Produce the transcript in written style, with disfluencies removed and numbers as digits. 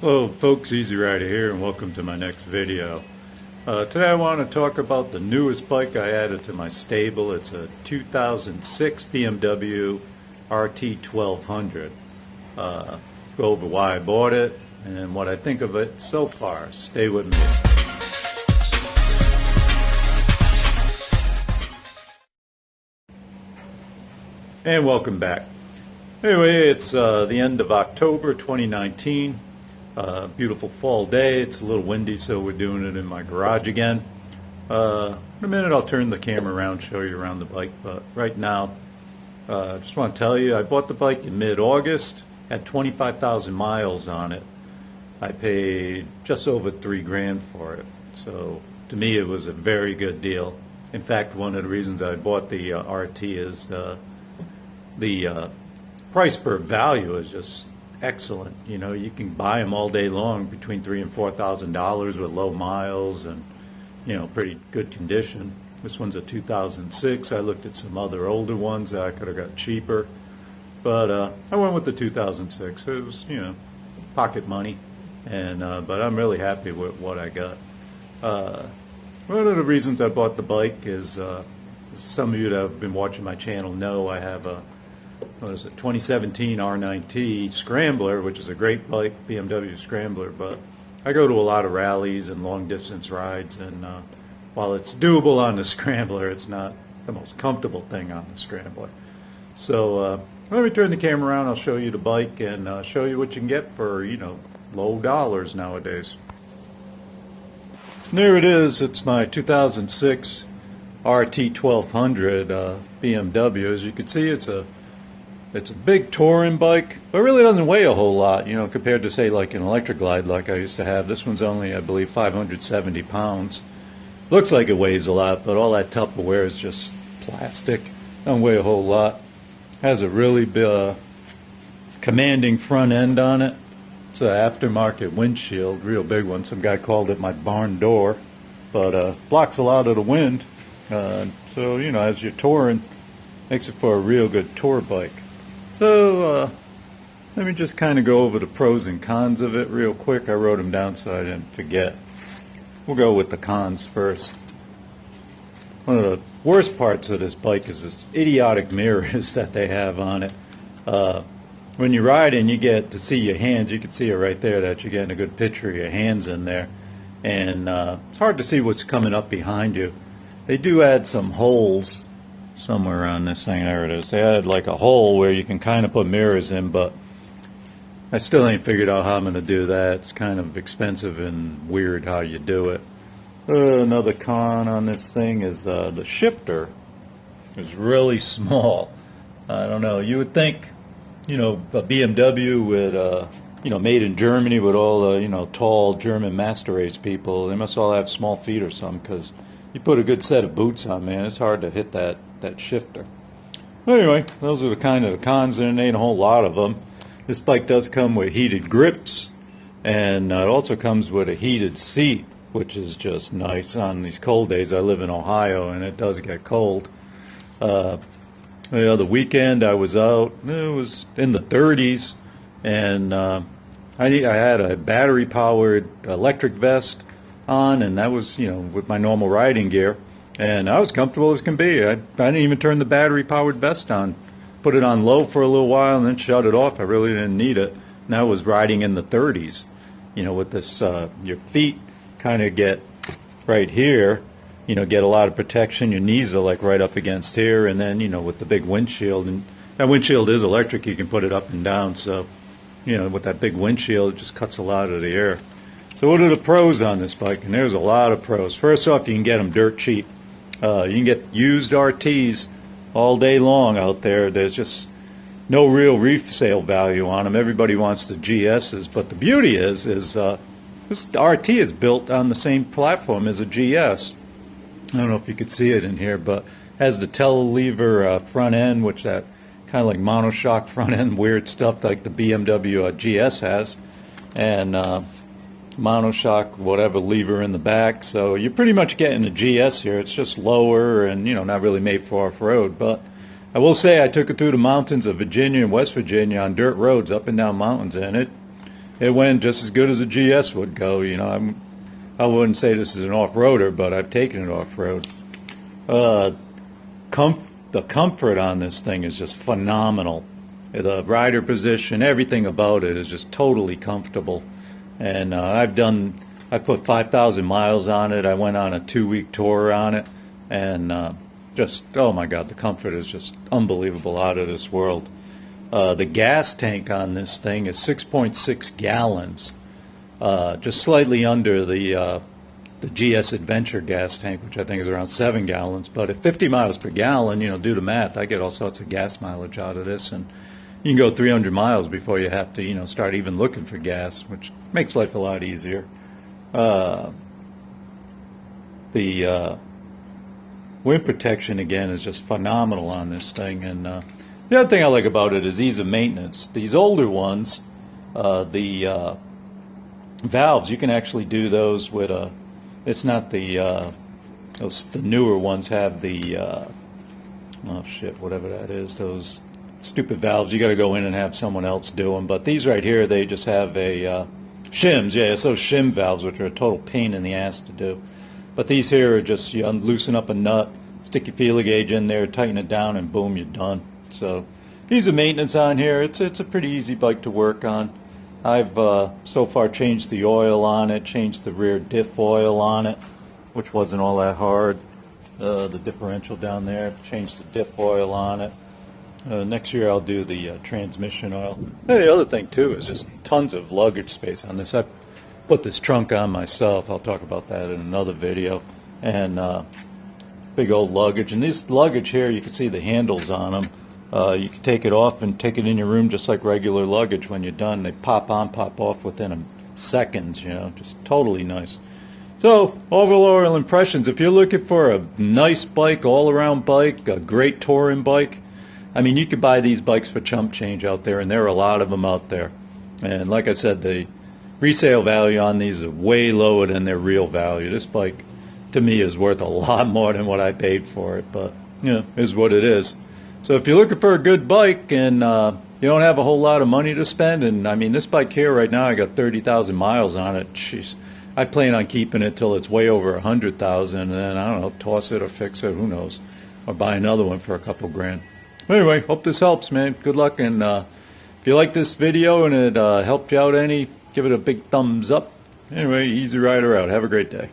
Hello folks, Easy Rider here and welcome to my next video. Today I want to talk about the newest bike I added to my stable. It's a 2006 BMW RT 1200. Go over why I bought it and what I think of it so far. Stay with me. And welcome back. Anyway, it's the end of October 2019. Beautiful fall day. It's a little windy, so we're doing it in my garage again. In a minute I'll turn the camera around, show you around the bike, but right now I just want to tell you I bought the bike in mid-August, had 25,000 miles on it. I paid just over $3,000 for it, so to me it was a very good deal. In fact, one of the reasons I bought the RT is the price per value is just excellent. You know, you can buy them all day long between $3,000 and $4,000 with low miles and, you know, pretty good condition. This one's a 2006. I looked at some other older ones that I could have got cheaper, but I went with the 2006. It was, you know, pocket money, and but I'm really happy with what I got. One of the reasons I bought the bike is some of you that have been watching my channel know I have a 2017 R9T Scrambler, which is a great bike, BMW Scrambler, but I go to a lot of rallies and long distance rides, and while it's doable on the Scrambler, it's not the most comfortable thing on the Scrambler. So let me turn the camera around, I'll show you the bike and show you what you can get for, you know, low dollars nowadays. And there it is. It's my 2006 RT 1200 BMW. As you can see, it's a big touring bike, but it really doesn't weigh a whole lot, you know, compared to, say, like an Electric Glide like I used to have. This one's only, I believe, 570 pounds. Looks like it weighs a lot, but all that Tupperware is just plastic. Doesn't weigh a whole lot. Has a really commanding front end on it. It's an aftermarket windshield, real big one. Some guy called it my barn door, but blocks a lot of the wind. So, you know, as you're touring, makes it for a real good tour bike. So let me just kind of go over the pros and cons of it real quick. I wrote them down so I didn't forget. We'll go with the cons first. One of the worst parts of this bike is this idiotic mirrors that they have on it. When you ride and you get to see your hands, you can see it right there that you're getting a good picture of your hands in there. And it's hard to see what's coming up behind you. They do add some holes somewhere around this thing. There it is. They added like a hole where you can kind of put mirrors in, but I still ain't figured out how I'm going to do that. It's kind of expensive and weird how you do it. Another con on this thing is the shifter is really small. I don't know. You would think, you know, a BMW with, you know, made in Germany with all the, you know, tall German master race people, they must all have small feet or something, because you put a good set of boots on, man, it's hard to hit that shifter. Anyway, those are the kind of the cons, and there ain't a whole lot of them. This bike does come with heated grips, and it also comes with a heated seat, which is just nice on these cold days. I live in Ohio, and it does get cold. The other weekend I was out, it was in the 30s, and I had a battery-powered electric vest on, and that was, you know, with my normal riding gear, and I was comfortable as can be. I didn't even turn the battery-powered vest on. Put it on low for a little while and then shut it off. I really didn't need it. And I was riding in the 30s, you know, with this, your feet kind of get right here, you know, get a lot of protection. Your knees are like right up against here, and then, you know, with the big windshield, and that windshield is electric, you can put it up and down, so, you know, with that big windshield, it just cuts a lot of the air. So what are the pros on this bike? And there's a lot of pros. First off, you can get them dirt cheap. You can get used RTs all day long out there. There's just no real resale value on them. Everybody wants the GSs, but the beauty is this RT is built on the same platform as a GS. I don't know if you could see it in here, but has the telelever front end, which that kind of like monoshock front end weird stuff like the BMW GS has, and monoshock whatever lever in the back. So you're pretty much getting a GS here. It's just lower and, you know, not really made for off-road. But I will say I took it through the mountains of Virginia and West Virginia on dirt roads up and down mountains, and it went just as good as a GS would go. You know, I wouldn't say this is an off-roader, but I've taken it off-road. The comfort on this thing is just phenomenal. The rider position, everything about it is just totally comfortable. And I put 5,000 miles on it. I went on a 2-week tour on it, and just, oh my God, the comfort is just unbelievable, out of this world. The gas tank on this thing is 6.6 gallons, just slightly under the GS Adventure gas tank, which I think is around 7 gallons. But at 50 miles per gallon, you know, do the math, I get all sorts of gas mileage out of this, and you can go 300 miles before you have to, you know, start even looking for gas, which makes life a lot easier. The wind protection, again, is just phenomenal on this thing. And the other thing I like about it is ease of maintenance. These older ones, the valves, you can actually do those with a, it's not the newer ones have the, oh shit, whatever that is, those stupid valves. You got to go in and have someone else do them. But these right here, they just have a shims. Yeah, it's those shim valves, which are a total pain in the ass to do. But these here are just, you loosen up a nut, stick your feeler gauge in there, tighten it down, and boom, you're done. So ease of maintenance on here. It's a pretty easy bike to work on. I've so far changed the oil on it, changed the rear diff oil on it, which wasn't all that hard. The differential down there, changed the diff oil on it. Next year I'll do the transmission oil. The other thing too is just tons of luggage space on this. I put this trunk on myself. I'll talk about that in another video. And big old luggage. And this luggage here, you can see the handles on them. You can take it off and take it in your room just like regular luggage. When you're done, they pop on, pop off within seconds, you know, just totally nice. So, overall impressions, if you're looking for a nice bike, all-around bike, a great touring bike, I mean, you could buy these bikes for chump change out there, and there are a lot of them out there. And like I said, the resale value on these is way lower than their real value. This bike, to me, is worth a lot more than what I paid for it, but, you know, is what it is. So if you're looking for a good bike and you don't have a whole lot of money to spend, and I mean, this bike here right now, I got 30,000 miles on it. Jeez, I plan on keeping it till it's way over 100,000, and then, I don't know, toss it or fix it, who knows, or buy another one for a couple grand. Anyway, hope this helps, man. Good luck, and if you like this video and it helped you out any, give it a big thumbs up. Anyway, easy rider out. Have a great day.